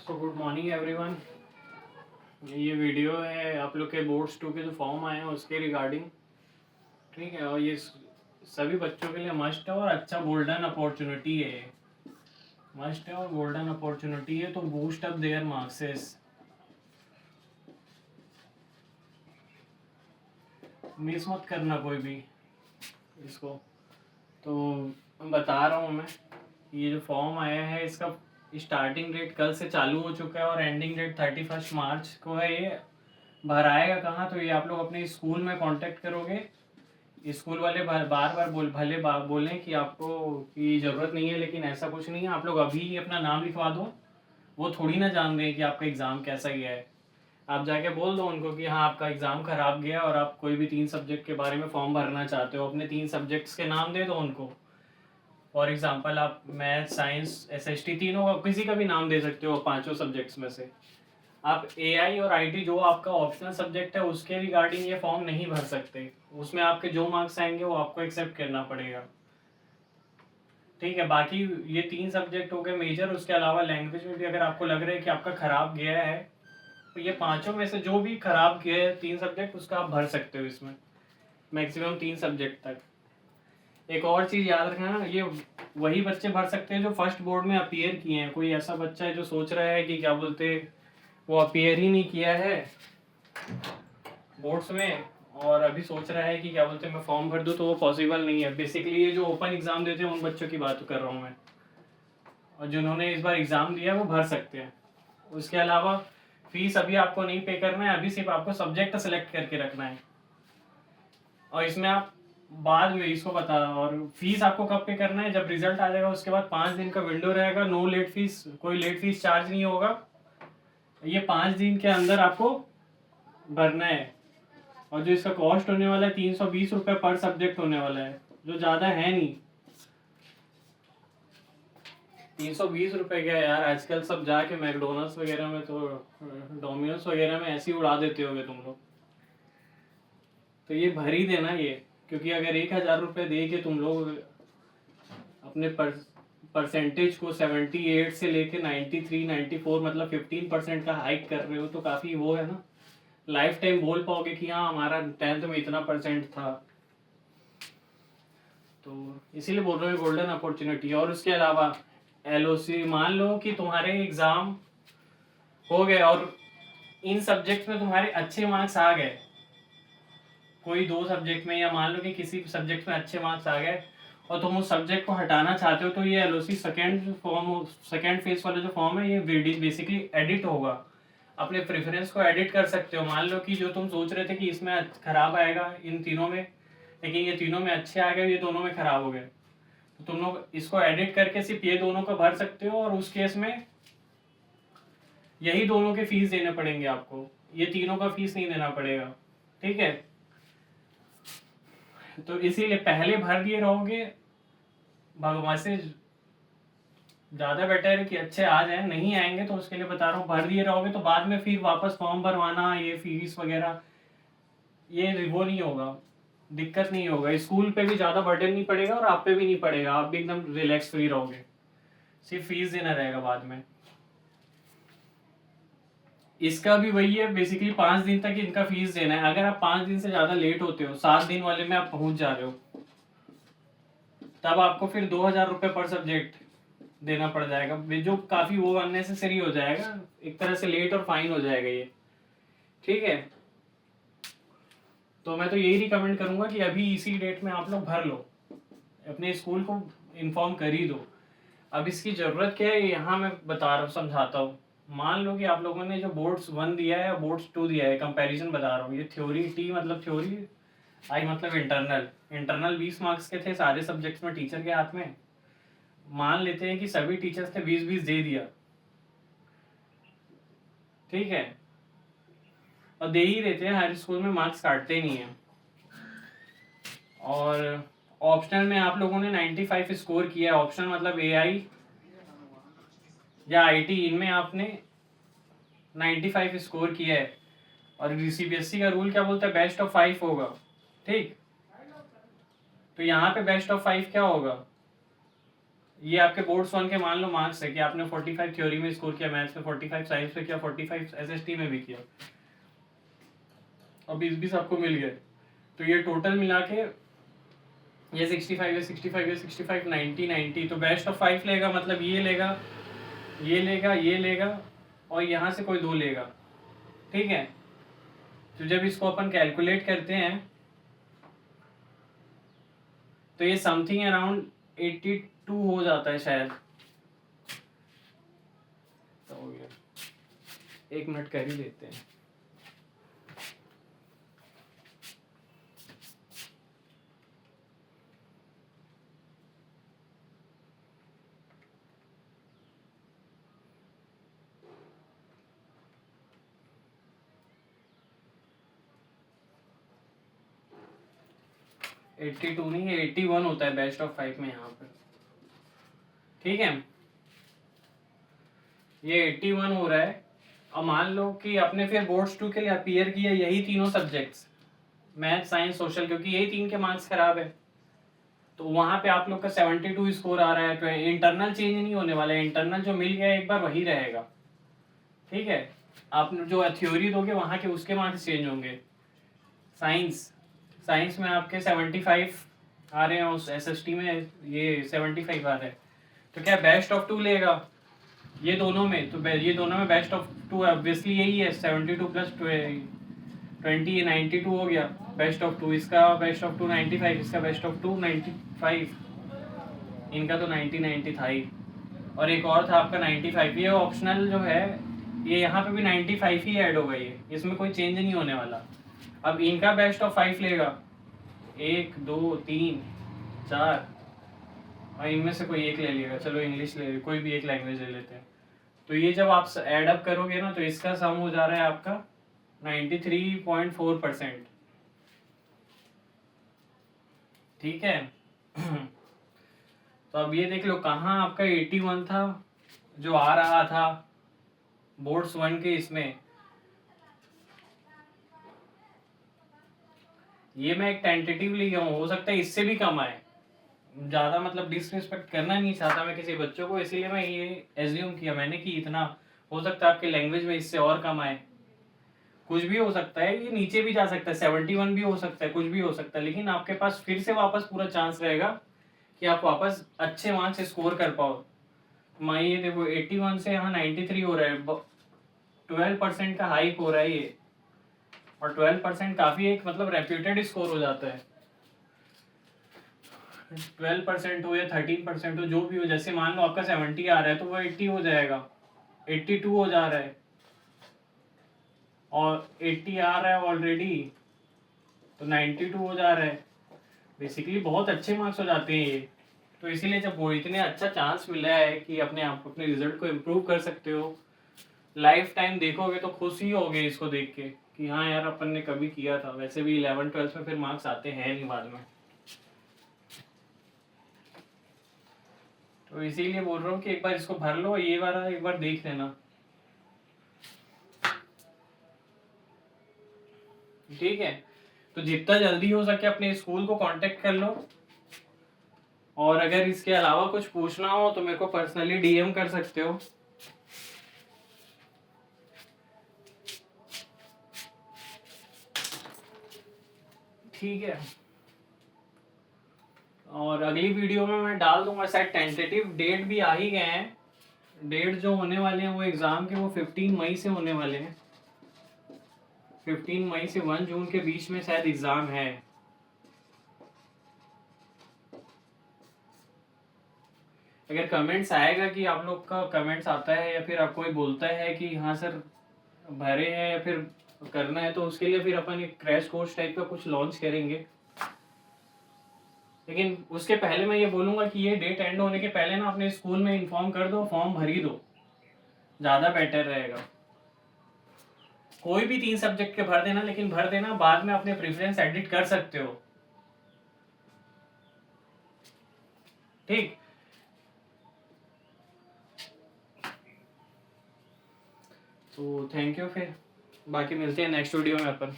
So good morning everyone. ये video है आप लोग के बोर्ड्स 2 के जो फॉर्म आए हैं उसके रिगार्डिंग। ठीक है, और ये सभी बच्चों के लिए मस्ट है और अच्छा गोल्डन अपॉर्चुनिटी है। मस्ट है और गोल्डन अपॉर्चुनिटी है, तो बूस्ट अप देयर मार्क्सेस। मिस मत करना कोई भी इसको। तो बता रहा हूँ मैं, ये जो फॉर्म आया है इसका स्टार्टिंग डेट कल से चालू हो चुका है और एंडिंग डेट 31 मार्च को है। ये भराएगा कहाँ, तो ये आप लोग अपने स्कूल में कांटेक्ट करोगे। स्कूल वाले बार बार बोलें कि आपको की ज़रूरत नहीं है, लेकिन ऐसा कुछ नहीं है। आप लोग अभी अपना नाम लिखवा दो, वो थोड़ी ना जान दें कि आपका एग्ज़ाम कैसा गया है। आप जाके बोल दो उनको कि हाँ आपका एग्ज़ाम ख़राब गया और आप कोई भी 3 सब्जेक्ट के बारे में फॉर्म भरना चाहते हो। अपने 3 सब्जेक्ट्स के नाम दे दो उनको। फॉर एग्ज़ाम्पल आप मैथ, साइंस, SST तीनों का किसी का भी नाम दे सकते हो, 5 सब्जेक्ट्स में से। आप AI और IT जो आपका ऑप्शनल सब्जेक्ट है उसके रिगार्डिंग ये फॉर्म नहीं भर सकते। उसमें आपके जो मार्क्स आएंगे वो आपको एक्सेप्ट करना पड़ेगा। ठीक है, बाकी ये 3 सब्जेक्ट हो गए मेजर। उसके अलावा लैंग्वेज में भी अगर आपको लग रहा है कि आपका खराब गया है, तो ये 5 में से जो भी खराब गया है 3 सब्जेक्ट, उसका आप भर सकते हो इसमें, मैक्सिमम 3 सब्जेक्ट तक। एक और चीज़ याद रखना, ये वही बच्चे भर सकते हैं जो फर्स्ट बोर्ड में अपीयर किए हैं। कोई ऐसा बच्चा है जो सोच रहा है कि क्या बोलते वो अपीयर ही नहीं किया है बोर्ड्स में और अभी सोच रहा है कि क्या बोलते हैं मैं फॉर्म भर दूँ, तो वो पॉसिबल नहीं है। बेसिकली ये जो ओपन एग्ज़ाम देते हैं उन बच्चों की बात कर रहा हूँ मैं, और जिन्होंने इस बार एग्ज़ाम दिया वो भर सकते हैं। उसके अलावा फीस अभी आपको नहीं पे करना है, अभी सिर्फ आपको सब्जेक्ट सेलेक्ट करके रखना है। और इसमें आप बाद में इसको बता, और फीस आपको कब पे करना है, जब रिजल्ट आ जाएगा उसके बाद 5 दिन का विंडो रहेगा। नो लेट फीस, कोई लेट फीस चार्ज नहीं होगा। ये 5 दिन के अंदर आपको भरना है। और जो इसका कॉस्ट होने वाला है 320 रुपये पर सब्जेक्ट होने वाला है, जो ज़्यादा है नहीं। 320 रुपये क्या है यार, आजकल सब जाके मैकडोनल्ड्स वगैरह में, तो डोमिनोज वगैरह में ऐसे ही उड़ा देते होगे तुम लोग। तो ये भर ही देना ये, क्योंकि अगर 1000 रुपये दे के तुम लोग अपने परसेंटेज को 78 से लेके 93, 94 मतलब 15% का हाइक कर रहे हो, तो काफ़ी वो है ना, लाइफ टाइम बोल पाओगे कि हाँ हमारा 10th में इतना परसेंट था। तो इसीलिए बोल रहे हो गोल्डन अपॉर्चुनिटी। और उसके अलावा LOC, मान लो कि तुम्हारे एग्ज़ाम हो गए और इन सब्जेक्ट में तुम्हारे अच्छे मार्क्स आ गए, कोई 2 सब्जेक्ट में, या मान लो कि किसी सब्जेक्ट में अच्छे मार्क्स आ गए और तुम उस सब्जेक्ट को हटाना चाहते हो, तो ये LOC सेकेंड फेज वाला जो फॉर्म है ये बेसिकली एडिट होगा। अपने प्रेफरेंस को एडिट कर सकते हो। मान लो कि जो तुम सोच रहे थे कि इसमें खराब आएगा इन तीनों में, लेकिन ये तीनों में अच्छे आ गए, ये दोनों में खराब हो गए, तो तुम लोग इसको एडिट करके सिर्फ ये दोनों का भर सकते हो। और उस केस में यही दोनों के फीस देने पड़ेंगे आपको, ये तीनों का फीस नहीं देना पड़ेगा। ठीक है, तो इसीलिए पहले भर दिए रहोगे, भगवान से ज़्यादा बेटर है कि अच्छे आ जाए। नहीं आएंगे तो उसके लिए बता रहा हूँ, भर दिए रहोगे तो बाद में फिर वापस फॉर्म भरवाना, ये फीस वगैरह, ये वो नहीं होगा, दिक्कत नहीं होगा। स्कूल पे भी ज़्यादा बर्डन नहीं पड़ेगा और आप पे भी नहीं पड़ेगा, आप भी एकदम रिलैक्स फ्री रहोगे। सिर्फ फीस देना रहेगा बाद में। इसका भी वही है, बेसिकली 5 दिन तक इनका फीस देना है। अगर आप 5 दिन से ज़्यादा लेट होते हो, 7 दिन वाले में आप पहुंच जा रहे हो, तब आपको फिर 2000 रुपये पर सब्जेक्ट देना पड़ जाएगा, जो काफ़ी वो अननेसेसरी हो जाएगा, एक तरह से लेट और फाइन हो जाएगा ये। ठीक है, तो मैं तो यही रिकमेंड करूंगा कि अभी इसी डेट में आप लोग भर लो, अपने स्कूल को इन्फॉर्म कर ही दो। अब इसकी ज़रूरत क्या है यहाँ मैं बता रहा हूँ, समझाता हूँ। मान लो कि आप लोगों ने जो बोर्ड्स 1 दिया है, बोर्ड्स 2 दिया है, कंपैरिजन बता रहा हूँ। ये थ्योरी, T मतलब थ्योरी, I मतलब इंटरनल 20 मार्क्स के थे सारे सब्जेक्ट्स में टीचर के हाथ में। मान लेते हैं कि सभी टीचर्स ने 20-20 दे दिया, ठीक है, और दे ही देते हैं, हर स्कूल में मार्क्स काटते नहीं हैं। और ऑप्शनल में आप लोगों ने 95 स्कोर किया है, ऑप्शनल मतलब AI या IT, इनमें आपने 95 स्कोर किया है। और CBSE का रूल क्या बोलता है, बेस्ट ऑफ 5 होगा। ठीक, तो यहाँ पे बेस्ट ऑफ 5 क्या होगा, ये आपके बोर्ड्स 1 के मान लो मार्क्स है कि आपने 45 थ्योरी में स्कोर किया, मैथ्स में 45, साइंस में किया 45, SST में भी किया, और 20 आपको मिल गए। तो ये टोटल मिला के ये 65 है, 65 है, 65, 90, 90, तो बेस्ट ऑफ 5 लेगा, मतलब ये लेगा, ये लेगा, ये लेगा, और यहाँ से कोई 2 लेगा। ठीक है, तो जब इसको अपन कैलकुलेट करते हैं तो ये समथिंग अराउंड 82 हो जाता है शायद। तो हो गया, 1 मिनट कर ही देते हैं। एट्टी टू नहीं, 81 होता है बेस्ट ऑफ 5 में यहाँ पर। ठीक है, ये 81 हो रहा है। अब मान लो कि आपने फिर बोर्ड्स 2 के लिए अपीयर किया यही तीनों सब्जेक्ट्स, मैथ, साइंस, सोशल, क्योंकि यही 3 के मार्क्स खराब है, तो वहां पे आप लोग का 72 स्कोर आ रहा है। तो इंटरनल चेंज नहीं होने वाला है, इंटरनल जो मिल गया एक बार वही रहेगा। ठीक है, आप जो थ्योरी दोगे वहां के उसके मार्क्स चेंज होंगे। साइंस में आपके 75 आ रहे हैं, उस SST में ये 75 आ रहे हैं, तो क्या बेस्ट ऑफ 2 लेगा ये दोनों में? तो ये दोनों में बेस्ट ऑफ 2 ऑब्वियसली यही है, 72 प्लस 20, 92 हो गया बेस्ट ऑफ 2। इसका बेस्ट ऑफ 2 95, इसका बेस्ट ऑफ 2 95, इनका तो 90 था ही, और एक और था आपका 95। ये ऑप्शनल जो है ये यहाँ पे भी 95 ही ऐड हो गई है, इसमें कोई चेंज नहीं होने वाला। अब इनका बेस्ट ऑफ 5 लेगा, 1 2 3 4, और इनमें से कोई एक ले लेगा, चलो इंग्लिश ले, कोई भी एक लैंग्वेज ले लेते हैं। तो ये जब आप ऐड अप करोगे ना, तो इसका सम हो जा रहा है आपका 93.4%। ठीक है तो अब ये देख लो कहाँ आपका 81 था जो आ रहा था बोर्ड्स 1 के, इसमें ये मैं एक टेंटेटिव लिया हूँ, हो सकता है इससे भी कम आए, ज्यादा मतलब डिसरिस्पेक्ट करना नहीं चाहता मैं किसी बच्चों को, इसीलिए मैं ये एज्यूम किया मैंने कि इतना हो सकता है आपके लैंग्वेज में इससे और कम आए। कुछ भी हो सकता है, ये नीचे भी जा सकता है, 71 भी हो सकता है, कुछ भी हो सकता है, लेकिन आपके पास फिर से वापस पूरा चांस रहेगा कि आप वापस अच्छे मार्क्स स्कोर कर पाओ। मैं ये देखो 81 से यहाँ 93 हो रहा है, 12% का हाइक हो रहा है ये, और 12% काफी एक मतलब रेप्यूटेड स्कोर हो जाता है। 12% हो या 13% हो, जो भी हो, जैसे मान लो आपका 70 आ रहा है तो वो 80 हो जाएगा, 82 हो जा रहा है, और 80 आ रहा है ऑलरेडी तो 92 हो जा रहा है। बेसिकली बहुत अच्छे मार्क्स हो जाते हैं ये। तो इसीलिए जब वो इतने अच्छा चांस मिला है कि अपने आप अपने रिजल्ट को इम्प्रूव कर सकते हो, लाइफ टाइम देखोगे तो खुश ही होगे इसको देख के कि हाँ यार अपन ने कभी किया था। वैसे भी 11-12 में फिर मार्क्स आते हैं नहीं बाद में, तो इसीलिए बोल रहा हूँ कि एक बार इसको भर लो, ये वाला एक बार देख लेना। ठीक है, तो जितना जल्दी हो सके अपने स्कूल को कांटेक्ट कर लो, और अगर इसके अलावा कुछ पूछना हो तो मेरे को पर्सनली DM कर सकते हो। ठीक है, और अगली वीडियो में मैं डाल दूंगा, शायद टेंटेटिव डेट भी आ ही गए हैं। डेट जो होने वाले हैं वो एग्जाम के वो 15 मई से होने वाले हैं, 15 मई से 1 जून के बीच में शायद एग्जाम है। अगर कमेंट्स आएगा कि आप लोग का कमेंट्स आता है या फिर आप कोई बोलता है कि हाँ सर भरे हैं या फिर करना है, तो उसके लिए फिर अपन एक क्रैश कोर्स टाइप का कुछ लॉन्च करेंगे। लेकिन उसके पहले मैं ये बोलूंगा कि ये डेट एंड होने के पहले ना अपने स्कूल में इन्फॉर्म कर दो, फॉर्म भर ही दो, ज़्यादा बेटर रहेगा। कोई भी 3 सब्जेक्ट के भर देना, लेकिन भर देना, बाद में अपने प्रेफरेंस एडिट कर सकते हो। ठीक, तो थैंक यू, फिर बाकी मिलते हैं नेक्स्ट वीडियो में अपन।